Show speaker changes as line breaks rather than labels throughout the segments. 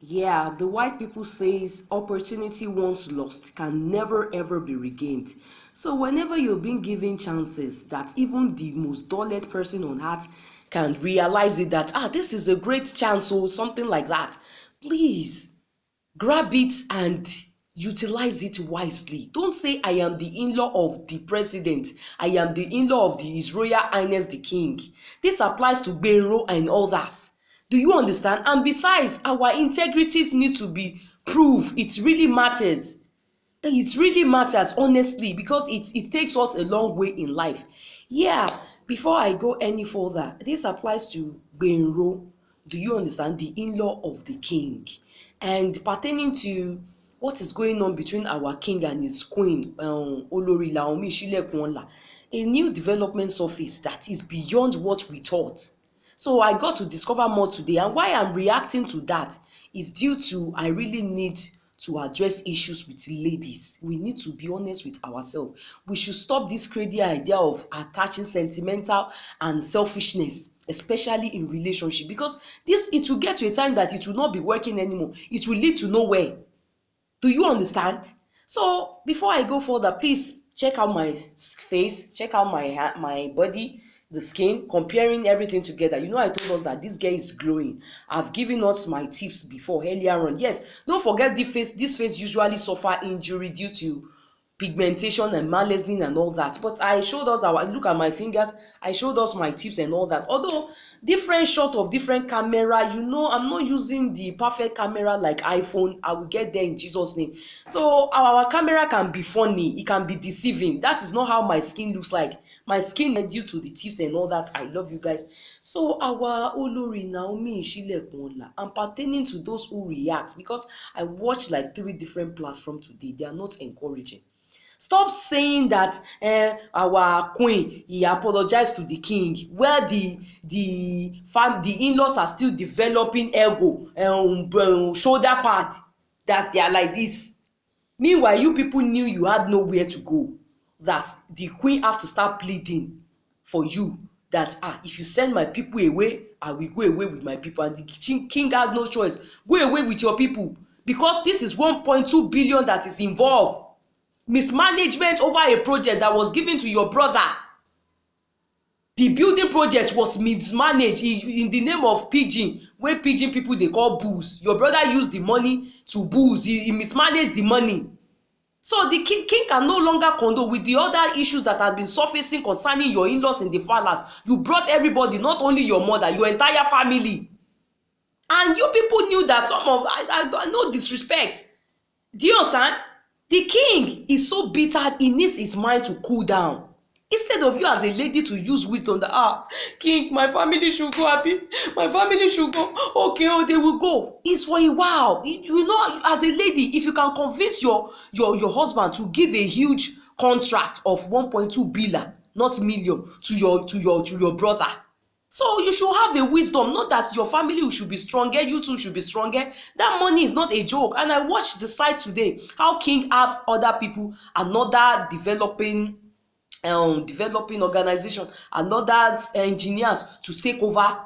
Yeah, the white people says opportunity once lost can never ever be regained. So whenever you're being given chances that even the most dulled person on earth can realize it, that this is a great chance or something like that, please grab it and utilize it wisely. Don't say I am the in-law of the president, I am the in-law of His Royal Highness the King. This applies to Gbero and others. Do you understand? And besides, our integrities need to be proved. It really matters. It really matters, honestly, because it takes us a long way in life. Yeah, before I go any further, this applies to Gbenro. Do you understand? The in-law of the king. And pertaining to what is going on between our king and his queen, Olori Laomi Shilekunla, a new development surfaced that is beyond what we thought. So I got to discover more today, and why I'm reacting to that is due to I really need to address issues with ladies. We need to be honest with ourselves. We should stop this crazy idea of attaching sentimental and selfishness, especially in relationship, because this it will get to a time that it will not be working anymore. It will lead to nowhere. Do you understand? So before I go further, please check out my face, check out my body, the skin, comparing everything together. You know, I told us that this girl is glowing. I've given us my tips before earlier on. Yes, don't forget this face usually suffer injury due to pigmentation and melanin and all that, but I showed us look at my fingers, I showed us my tips and all that. Although different shot of different camera, you know, I'm not using the perfect camera like iPhone. I will get there in Jesus name. So our camera can be funny, it can be deceiving. That is not how my skin looks like. My skin is due to the tips and all that. I love you guys. So our Olori Naomi Shilekunla, I'm pertaining to those who react, because I watched like 3 different platforms today. They are not encouraging. Stop saying that our queen, he apologized to the king, where the in-laws are still developing ego, shoulder pad, that they are like this. Meanwhile, you people knew you had nowhere to go, that the queen have to start pleading for you, that if you send my people away, I will go away with my people. And the king had no choice. Go away with your people, because this is 1.2 billion that is involved. Mismanagement over a project that was given to your brother. The building project was mismanaged in the name of pidgin, wey pidgin people dey call booze. Your brother used the money to booze. He mismanaged the money. So the king can no longer condone with the other issues that have been surfacing concerning your in-laws in the palace. You brought everybody, not only your mother, your entire family. And you people knew that I no disrespect. Do you understand? The king is so bitter, he needs his mind to cool down. Instead of you as a lady to use wisdom that, king, my family should go happy, my family should go, okay, they will go. It's for a while. You know, as a lady, if you can convince your husband to give a huge contract of 1.2 billion, not million, to your brother, so you should have a wisdom, not that your family should be stronger, you too should be stronger. That money is not a joke. And I watched the site today, how king have other people, another developing organization, another engineers to take over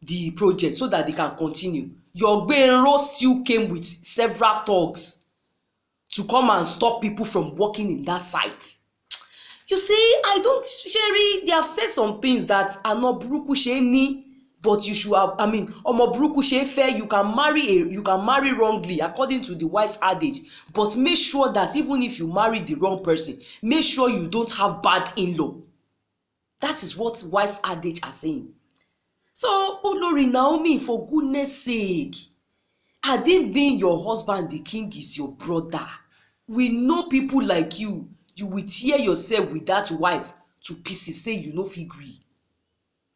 the project so that they can continue. Your Gbenro still came with several thugs to come and stop people from working in that site. You see, I don't, Sherry, they have said some things that are not buruku sheni, but you should have, omo buruku she fair, you can marry wrongly according to the wise adage, but make sure that even if you marry the wrong person, make sure you don't have bad in-law. That is what wise adage are saying. So, Olori Naomi, for goodness sake, Hadn't been your husband, the king is your brother. We know people like you. You will tear yourself with that wife to pieces, say you no fit gree.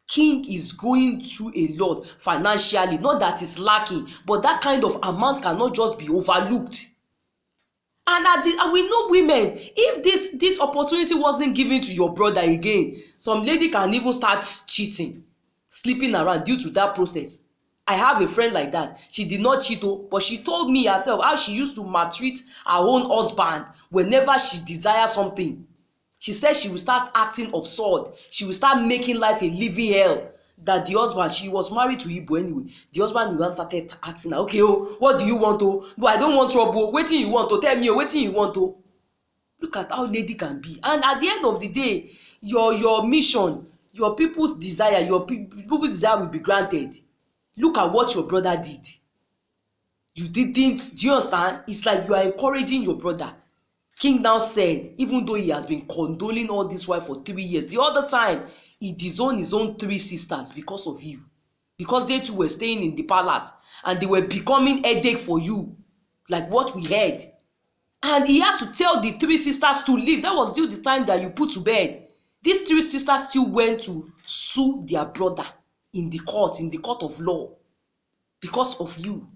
King is going through a lot financially, not that it's lacking, but that kind of amount cannot just be overlooked. And we know women, if this opportunity wasn't given to your brother again, some lady can even start cheating, sleeping around due to that process. I have a friend like that. She did not cheat, but she told me herself how she used to maltreat her own husband whenever she desires something. She said she will start acting absurd. She will start making life a living hell. that the husband, she was married to Igbo anyway, the husband now started asking her, okay, oh, what do you want? Oh, no, I don't want trouble. Wetin you want? Oh, tell me, oh, wetin you want? Oh, look at how lady can be. And at the end of the day, your mission, your people's desire, people's desire will be granted. Look at what your brother did. You didn't. Do you understand? It's like you are encouraging your brother. King now said, even though he has been condoling all this while for 3 years, the other time he disowned his own 3 sisters because of you, because they too were staying in the palace and they were becoming headache for you, like what we heard. And he has to tell the 3 sisters to leave. That was due the time that you put to bed. These 3 sisters still went to sue their brother in the court of law, because of you.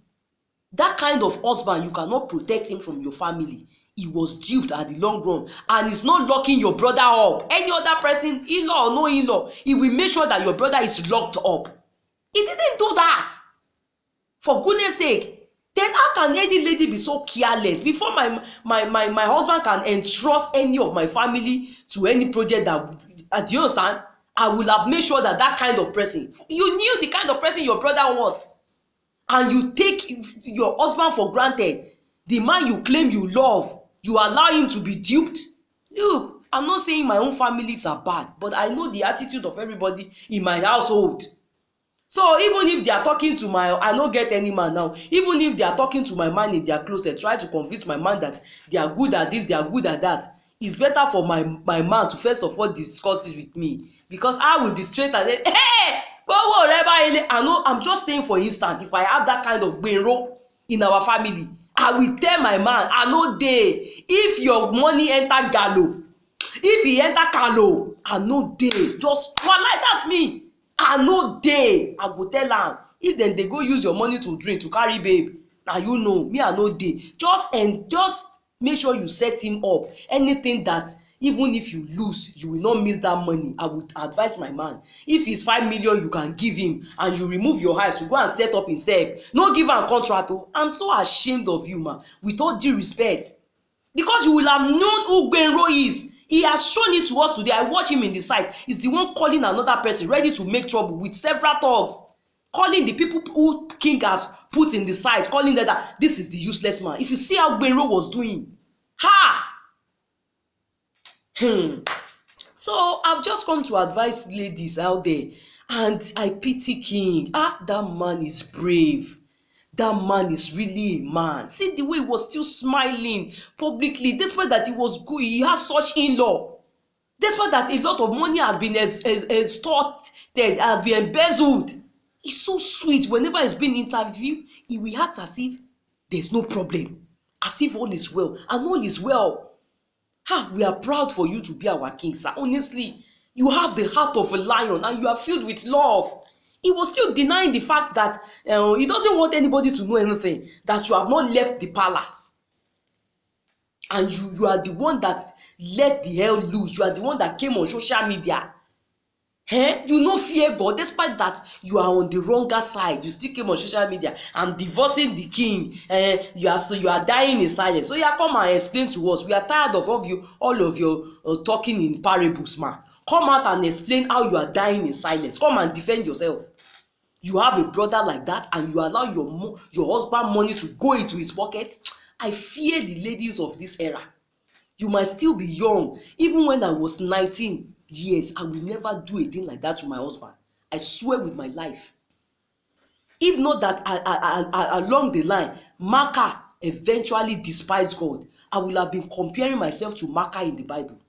That kind of husband, you cannot protect him from your family. He was duped at the long run, and he's not locking your brother up. Any other person, in-law or no in-law, he will make sure that your brother is locked up. He didn't do that. For goodness sake. Then how can any lady be so careless? Before my husband can entrust any of my family to any project that, do you understand? I will have made sure that that kind of person, you knew the kind of person your brother was, and you take your husband for granted. The man you claim you love, you allow him to be duped. Look, I'm not saying my own families are bad, but I know the attitude of everybody in my household. So even if they are talking to I don't get any man now, even if they are talking to my man in their closet, try to convince my man that they are good at this, they are good at that, it's better for my man to first of all discuss it with me, because I will be straight and say, hey, whatever. I'm just saying, for instance, if I have that kind of benro in our family, I will tell my man, I know day. If your money enter gallo, if he enter kalo, I know day. Just one like that's me. I know day. I go tell am. If then they go use your money to drink, to carry babe, now you know me, I know day. Just make sure you set him up. Anything that, even if you lose, you will not miss that money. I would advise my man, if it's 5 million you can give him, and you remove your eyes to go and set up himself, no give am contract. Oh, I'm so ashamed of you, man, with all due respect, because you will have known who Gbenro is. He has shown it to us today. I watch him in the site. He's the one calling another person ready to make trouble with several thugs, calling the people who King has put in the site, calling them that this is the useless man. If you see how Gbenro was doing, So I've just come to advise ladies out there, and I pity King. That man is brave. That man is really a man. See the way he was still smiling publicly, despite that he was good. He has such in-law. Despite that a lot of money has been extorted, has been embezzled. He's so sweet. Whenever he's been interviewed, he will act as if there's no problem, as if all is well, and all is well. We are proud for you to be our king, sir. Honestly, you have the heart of a lion, and you are filled with love. He was still denying the fact that he doesn't want anybody to know anything, that you have not left the palace. And you are the one that let the hell loose. You are the one that came on social media. You no fear God, despite that you are on the wronger side. You still came on social media and divorcing the king. You are dying in silence. So come and explain to us. We are tired of all of your talking in parables, man. Come out and explain how you are dying in silence. Come and defend yourself. You have a brother like that, and you allow your husband money to go into his pocket. I fear the ladies of this era. You might still be young. Even when I was 19 years, I will never do a thing like that to my husband. I swear with my life. If not that along the line, Maka eventually despised God, I will have been comparing myself to Maka in the Bible.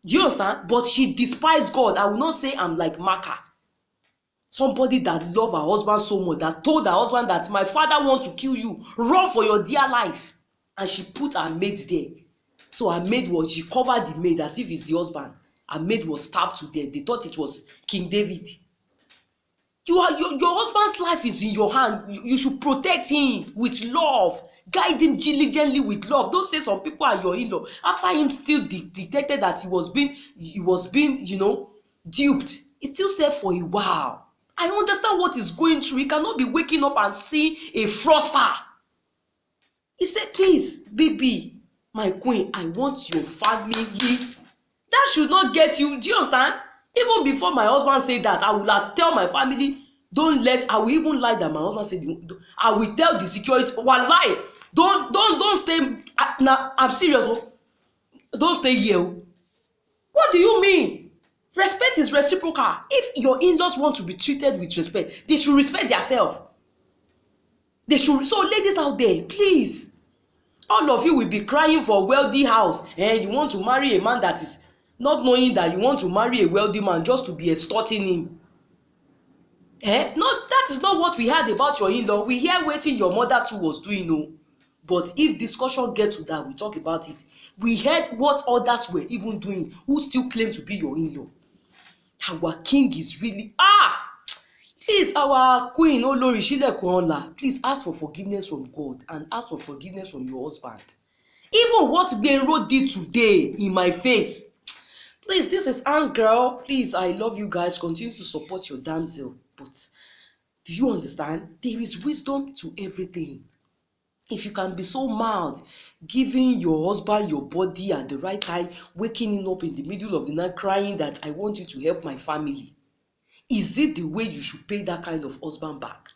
Do you understand? But she despised God. I will not say I'm like Maka. Somebody that loved her husband so much, that told her husband that my father wants to kill you, run for your dear life. And she put her maid there. So her maid she covered the maid as if it's the husband. Her maid was stabbed to death. They thought it was King David. Your husband's life is in your hand. You should protect him with love. Guide him diligently with love. Don't say some people are your in-law. After him still detected that he was being, duped, he still said for a while. I understand what he's going through. He cannot be waking up and see a froster. He said, please, baby, my queen, I want your family. That should not get you. Do you understand? Even before my husband said that, I will have tell my family, I will even lie that my husband said, I will tell the security, lie. Don't stay, now I'm serious, oh. Don't stay here. Oh. What do you mean? Respect is reciprocal. If your in-laws want to be treated with respect, they should respect themselves. So ladies out there, please, all of you will be crying for a wealthy house, and you want to marry a man that is not knowing that you want to marry a wealthy man just to be extorting him. No, that is not what we heard about your in-law. We hear wetin your mother too was doing, no. But if discussion gets to that, we talk about it. We heard what others were even doing who still claim to be your in-law. Our king is really please, our queen Olori Silekunola, please ask for forgiveness from God and ask for forgiveness from your husband. Even what Gbenro did today in my face, please, this is Ann girl. Please, I love you guys. Continue to support your damsel. But do you understand? There is wisdom to everything. If you can be so mild, giving your husband your body at the right time, waking him up in the middle of the night crying that I want you to help my family, is it the way you should pay that kind of husband back?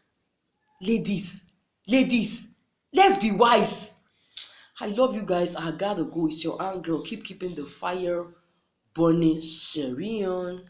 Ladies, let's be wise. I love you guys. I gotta go. It's your Ann girl. Keep keeping the fire burning. Sharion.